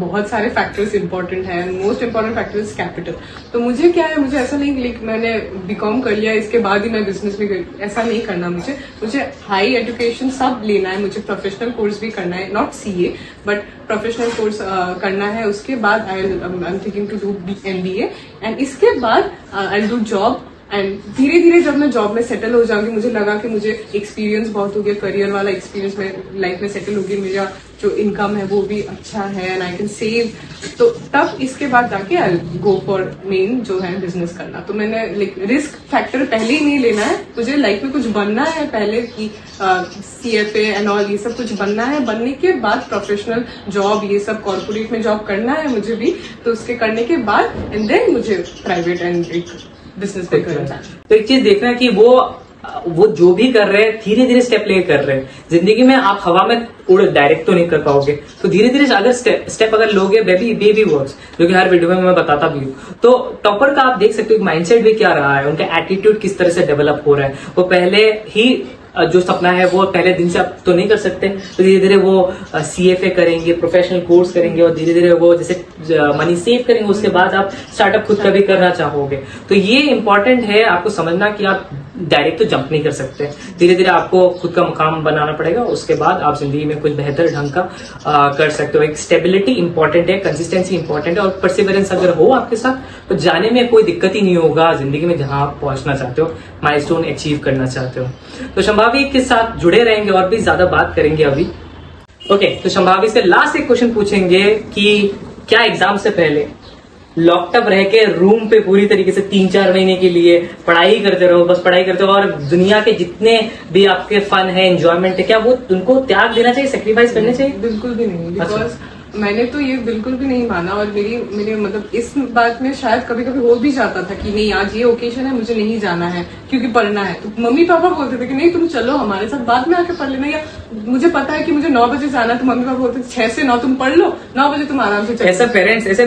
Speaker 1: बहुत सारे फैक्टर्स इंपॉर्टेंट है, most important factor is capital. तो मुझे क्या है, मुझे ऐसा नहीं कि मैंने बीकॉम कर लिया इसके बाद ही मैं बिजनेस में गई, ऐसा नहीं करना। मुझे हाई एजुकेशन सब लेना है, मुझे प्रोफेशनल कोर्स भी करना है, not CA but professional course करना है। उसके बाद I am thinking to do MBA, and इसके बाद आई डू जॉब। एंड धीरे धीरे जब मैं जॉब में सेटल हो जाऊंगी, मुझे लगा कि मुझे एक्सपीरियंस बहुत हो गया, करियर वाला एक्सपीरियंस में लाइफ में सेटल होगी, मेरा जो इनकम है वो भी अच्छा है एंड आई कैन सेव, तो तब इसके बाद जाके आई गो फॉर मेन जो है बिजनेस करना। तो मैंने रिस्क फैक्टर पहले ही नहीं लेना है, मुझे लाइफ में कुछ बनना है पहले की CFA एंड ऑल ये सब कुछ बनना है, बनने के बाद प्रोफेशनल जॉब, ये सब कॉर्पोरेट में जॉब करना है मुझे भी, तो उसके करने के बाद एंड देन मुझे प्राइवेट एंड बिजनेस पे करना चाहिए।
Speaker 2: तो एक चीज देखना कि वो जो भी कर रहे हैं धीरे धीरे स्टेप लेके कर रहे हैं। जिंदगी में आप हवा में उड़ डायरेक्ट तो नहीं कर पाओगे, तो धीरे धीरे अगर स्टेप अगर लोगे, बेबी वर्क्स, जो कि हर वीडियो में मैं बताता भी हूँ। तो टॉपर का आप देख सकते हो माइंडसेट भी क्या रहा है, उनका एटीट्यूड किस तरह से डेवलप हो रहा है। वो पहले ही जो सपना है वो पहले दिन से आप तो नहीं कर सकते, तो धीरे धीरे वो CFA करेंगे, प्रोफेशनल कोर्स करेंगे, और धीरे धीरे वो जैसे मनी सेव करेंगे, उसके बाद आप स्टार्टअप खुद का भी करना चाहोगे। तो ये इंपॉर्टेंट है आपको समझना कि आप डायरेक्ट तो जंप नहीं कर सकते, धीरे धीरे आपको खुद का मुकाम बनाना पड़ेगा, उसके बाद आप जिंदगी में कुछ बेहतर ढंग का कर सकते हो। एक स्टेबिलिटी इंपॉर्टेंट है, कंसिस्टेंसी इंपॉर्टेंट है, और परसिवरेंस अगर हो आपके साथ तो जाने में कोई दिक्कत ही नहीं होगा जिंदगी में, जहां आप पहुंचना चाहते हो, माइलस्टोन अचीव करना चाहते हो। तो संभावी के साथ जुड़े रहेंगे और भी ज्यादा बात करेंगे अभी। ओके, तो संभावी से लास्ट एक क्वेश्चन पूछेंगे कि क्या एग्जाम से पहले लॉकअप रह के रूम पे पूरी तरीके से 3-4 महीने के लिए पढ़ाई करते रहो, बस पढ़ाई करते रहो, और दुनिया के जितने भी आपके फन है, एंजॉयमेंट है, क्या वो उनको त्याग देना चाहिए, सेक्रीफाइस करने चाहिए?
Speaker 1: बिल्कुल भी नहीं, बिकॉज मैंने तो ये बिल्कुल भी नहीं माना, और मेरे मतलब इस बात में शायद कभी कभी हो भी जाता था कि नहीं आज ये ओकेजन है, मुझे नहीं जाना है क्योंकि पढ़ना है। तो मम्मी पापा बोलते थे कि नहीं तुम चलो हमारे साथ, बाद में आके पढ़ लेना, या मुझे पता है कि मुझे 9 बजे जाना है तो मम्मी पापा बोलते थे 6 से 9 तुम पढ़ लो, 9 बजे तुम आराम से चलो।
Speaker 2: ऐसे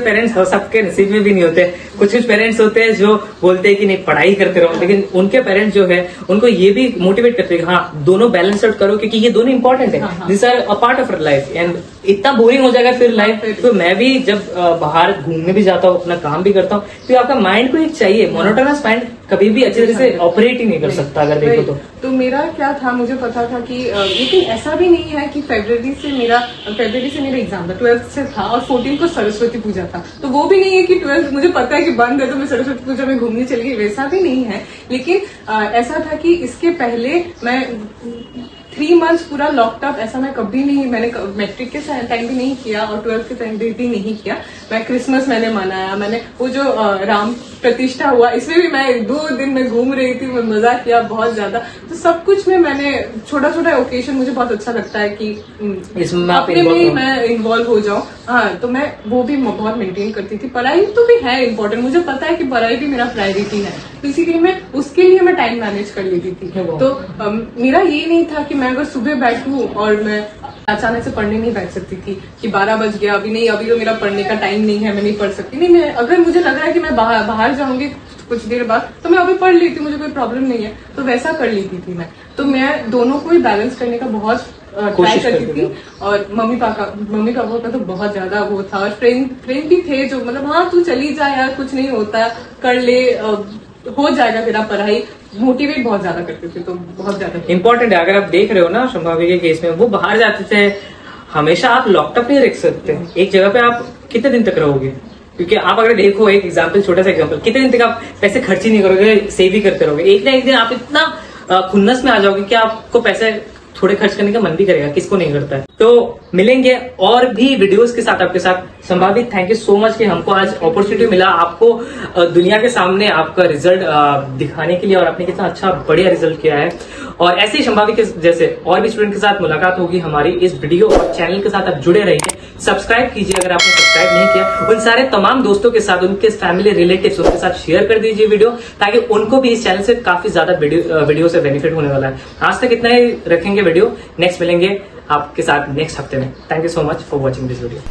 Speaker 2: पेरेंट्स सबके नसीब में भी नहीं होते। कुछ पेरेंट्स होते हैं जो बोलते हैं कि नहीं पढ़ाई करते रहो, लेकिन उनके पेरेंट्स जो है उनको ये भी मोटिवेट करते हैं हाँ दोनों बैलेंस आउट करो, क्योंकि ये दोनों इंपॉर्टेंट है। This are a part of life. And इतना बोरिंग हो जाएगा फिर लाइफ। तो मैं भी जब बाहर घूमने भी जाता हूँ, अपना काम भी करता हूँ, तो आपका माइंड को एक चाहिए। मोनोटोनस माइंड कभी भी अच्छी तरह से ऑपरेट ही नहीं कर सकता अगर देखो
Speaker 1: तो मेरा क्या था, मुझे पता था कि लेकिन ऐसा भी नहीं है कि फरवरी से मेरा एग्जाम था, 12th से था, और 14 को सरस्वती पूजा था। तो वो भी नहीं है कि 12th मुझे पता है कि बंद है तो मैं सरस्वती पूजा में घूमने चली गई, वैसा भी नहीं है। लेकिन ऐसा था कि इसके पहले मैं 3 मंथ्स पूरा लॉकडाउन, ऐसा मैं कभी नहीं, मैंने मैट्रिक के टाइम भी नहीं किया और 12th के टाइम भी नहीं किया। मैं क्रिसमस मैंने मनाया, मैंने वो जो राम प्रतिष्ठा हुआ इसमें भी मैं 2 दिन में घूम रही थी, मैं मजा किया बहुत ज्यादा। तो सब कुछ में मैंने छोटा छोटा ओकेजन, मुझे बहुत अच्छा लगता है कि अपने में ही मैं इन्वॉल्व हो जाऊं। हाँ, तो मैं वो भी बहुत मेंटेन करती थी। पढ़ाई तो भी है इम्पोर्टेंट, मुझे पता है कि पढ़ाई भी मेरा प्रायोरिटी है, तो इसीलिए मैं उसके लिए मैं टाइम मैनेज कर लेती थी। तो मेरा ये नहीं था कि मैं अगर सुबह बैठूं और मैं अचानक से पढ़ने नहीं बैठ सकती थी कि 12 बज गया, अभी तो मेरा पढ़ने का टाइम नहीं है, मैं नहीं पढ़ सकती। नहीं, मैं अगर मुझे लग रहा है कि मैं बाहर जाऊंगी कुछ देर बाद तो मैं अभी पढ़ लेती हूँ, मुझे कोई प्रॉब्लम नहीं है, तो वैसा कर लेती थी मैं। तो मैं दोनों को ही बैलेंस करने का बहुत ट्राई करती थी। और मम्मी पापा का तो बहुत ज्यादा वो था, और फ्रेंड भी थे जो मतलब हाँ तू चली जा यार, कुछ नहीं होता, कर ले, हो जाएगा तेरा पढ़ाई, मोटिवेट बहुत ज्यादा करते थे। तो बहुत ज्यादा इंपॉर्टेंट
Speaker 2: है। अगर आप देख रहे हो ना संभावी के केस में, वो बाहर जाते थे, हमेशा आप लॉकडाउन नहीं रख सकते। एक जगह पे आप कितने दिन तक रहोगे? क्योंकि आप अगर देखो एक एग्जाम्पल, छोटा सा एग्जाम्पल, कितने दिन तक आप पैसे खर्च ही नहीं करोगे, सेव ही करते रहोगे। एक ना एक दिन आप इतना खुन्नस में आ जाओगे कि आपको पैसे थोड़े खर्च करने का मन भी करेगा, किसको नहीं करता है। तो मिलेंगे और भी वीडियोस के साथ आपके साथ। संभावी, थैंक यू सो मच कि हमको आज अपॉर्चुनिटी मिला आपको दुनिया के सामने आपका रिजल्ट दिखाने के लिए, और आपने कितना अच्छा बढ़िया रिजल्ट किया है। और ऐसे ही संभावी के जैसे और भी स्टूडेंट के साथ मुलाकात होगी हमारी इस वीडियो और चैनल के साथ। आप जुड़े रहिए, सब्सक्राइब कीजिए अगर आपने सब्सक्राइब नहीं किया। उन सारे तमाम दोस्तों के साथ, उनके फैमिली रिलेटिव्स, उनके साथ शेयर कर दीजिए वीडियो, ताकि उनको भी इस चैनल से काफी ज्यादा वीडियो से बेनिफिट होने वाला है। आज तक इतना ही रखेंगे वीडियो, नेक्स्ट मिलेंगे आपके साथ नेक्स्ट हफ्ते में। Thank you so much for watching this video.